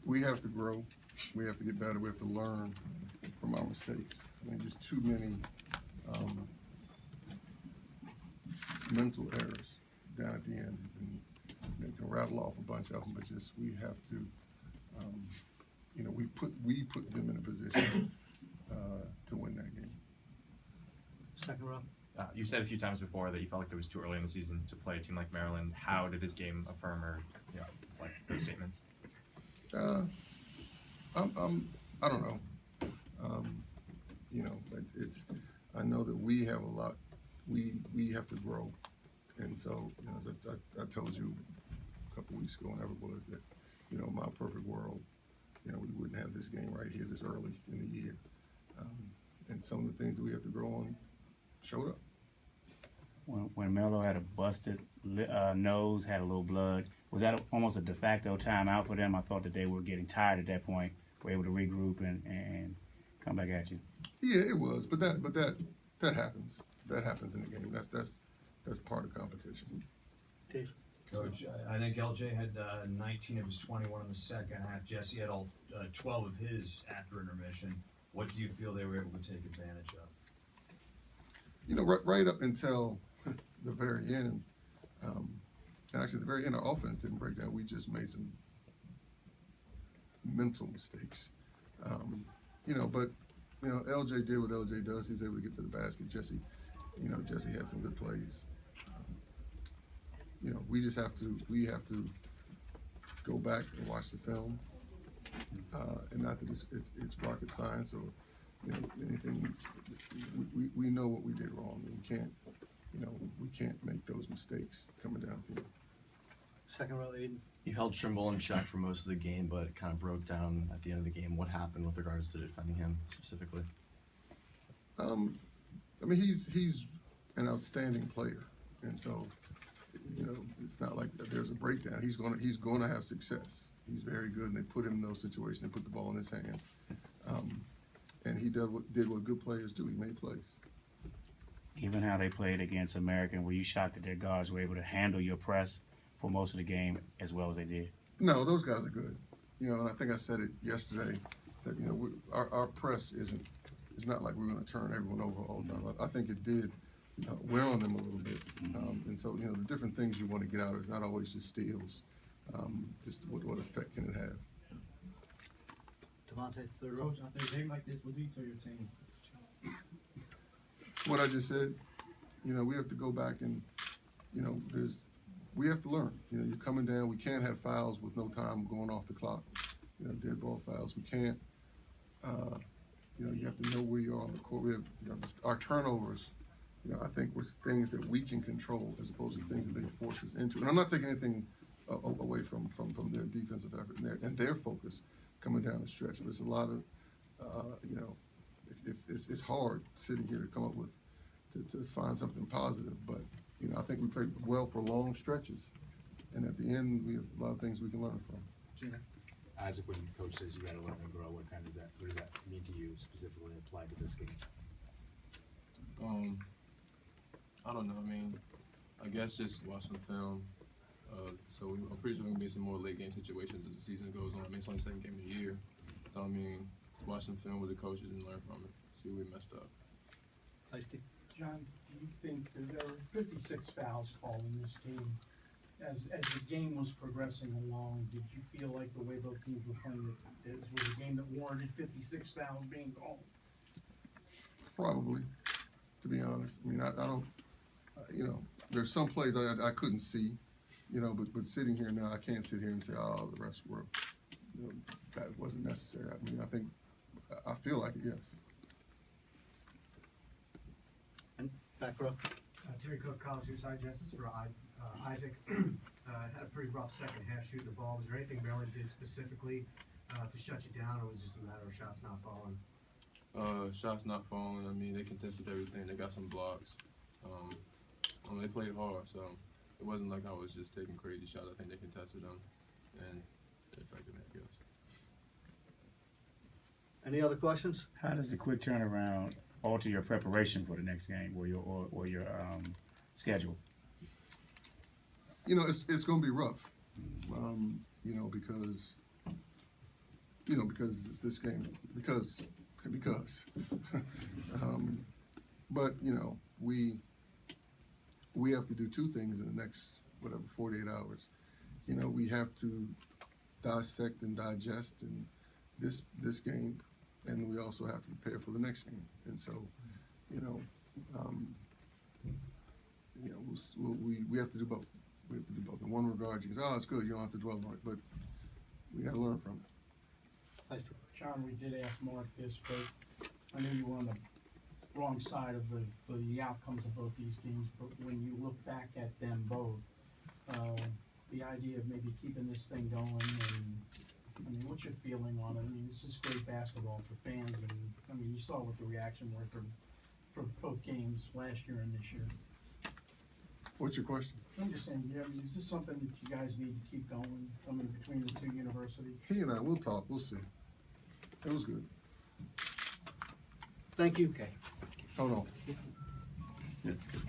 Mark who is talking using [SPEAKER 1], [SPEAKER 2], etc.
[SPEAKER 1] we have to grow. We have to get better. We have to learn from our mistakes. I mean, just too many mental errors down at the end. And you can rattle off a bunch of them, but just we have to, we put them in a position to win that game.
[SPEAKER 2] Second row.
[SPEAKER 3] You said a few times before that you felt like it was too early in the season to play a team like Maryland. How did this game affirm or reflect those statements?
[SPEAKER 1] I don't know. I know that we have a lot. We have to grow, and so as I told you a couple weeks ago, whenever it was that, my perfect world, we wouldn't have this game right here this early in the year, and some of the things that we have to grow on showed up.
[SPEAKER 4] When Melo had a busted nose, had a little blood, was that almost a de facto timeout for them? I thought that they were getting tired at that point, were able to regroup and come back at you.
[SPEAKER 1] Yeah, it was, but that happens. That happens in the game. That's part of competition.
[SPEAKER 2] Dave.
[SPEAKER 5] Coach, I think LJ had 19 of his 21 in the second half. Jesse had all 12 of his after intermission. What do you feel they were able to take advantage of?
[SPEAKER 1] Right up until the very end, and actually the very end, our offense didn't break down. We just made some mental mistakes. But LJ did what LJ does. He's able to get to the basket. Jesse had some good plays. We just have to go back and watch the film, and not that it's rocket science or anything. We know what we did wrong. We can't make those mistakes coming downfield.
[SPEAKER 2] Second row, Aiden.
[SPEAKER 6] You held Trimble in check for most of the game, but it kind of broke down at the end of the game. What happened with regards to defending him specifically?
[SPEAKER 1] He's an outstanding player, and so it's not like there's a breakdown. He's going to have success. He's very good, and they put him in those situations. They put the ball in his hands, and he did what good players do. He made plays.
[SPEAKER 4] Given how they played against American, were you shocked that their guards were able to handle your press for most of the game as well as they did?
[SPEAKER 1] No, those guys are good. And I think I said it yesterday that our press is not like we're going to turn everyone over all the time. I think it did wear on them a little bit, and so the different things you want to get out of it's not always just steals. Just what effect can it have?
[SPEAKER 2] Devontae, third row.
[SPEAKER 7] Coach, after a game like this, what do you tell your team?
[SPEAKER 1] What I just said. We have to go back and we have to learn. You're coming down. We can't have fouls with no time going off the clock. Dead ball fouls. We can't. You have to know where you are on the court. We have our turnovers. I think was things that we can control as opposed to things that they force us into. And I'm not taking anything away from their defensive effort and their focus coming down the stretch. But it's a lot of, if it's hard sitting here to come up with to find something positive. But I think we played well for long stretches, and at the end we have a lot of things we can learn from.
[SPEAKER 2] Gina.
[SPEAKER 8] Isaac, when coach says you got to learn and grow, what does that mean to you specifically applied to this game?
[SPEAKER 7] I don't know. I guess just watching the film. So I'm pretty sure there's gonna be some more late game situations as the season goes on. It's only the second game of the year. So watch some film with the coaches and learn from it. See where we messed up.
[SPEAKER 2] Heisty.
[SPEAKER 9] John, do you think that there were 56 fouls called in this game? As the game was progressing along, did you feel like the way both teams were playing, that it was a game that warranted 56 fouls being called?
[SPEAKER 1] Probably, to be honest. I don't. There's some plays I couldn't see, but sitting here now, I can't sit here and say, oh, the refs were, that wasn't necessary. I feel like it, yes.
[SPEAKER 2] And back row.
[SPEAKER 10] Terry Cook, College News Digest. This is for Isaac. Had a pretty rough second half shooting the ball. Was there anything Maryland did specifically to shut you down, or was it just a matter of shots not falling?
[SPEAKER 7] Shots not falling. They contested everything. They got some blocks. They played hard, so it wasn't like I was just taking crazy shots. I think they contested them, and it affected me, I guess.
[SPEAKER 2] Any other questions?
[SPEAKER 4] How does the quick turnaround alter your preparation for the next game or your schedule?
[SPEAKER 1] you know, it's going to be rough, you know, because it's this game, because, but, you know, we have to do two things in the next, 48 hours. You know, we have to dissect and digest in this game, and we also have to prepare for the next game. And so, you know, we have to do both. We have to do both. In one regard, you can say, oh, it's good, you don't have to dwell on it, but we got to learn from it.
[SPEAKER 2] Heisty.
[SPEAKER 9] John, we did ask Mark this, but I know you were on the wrong side of the outcomes of both these games, but when you look back at them both, the idea of maybe keeping this thing going, and, I mean, what's your feeling on it? I mean, it's just great basketball for fans, and, I mean, you saw what the reaction were for both games last year and this year.
[SPEAKER 1] What's your question?
[SPEAKER 9] I'm just saying, yeah, I mean, is this something that you guys need to keep going, I mean, between the two universities?
[SPEAKER 1] He and I, we'll talk, we'll see. It was good.
[SPEAKER 2] Thank you. Okay.
[SPEAKER 1] Hold on.
[SPEAKER 4] That's good.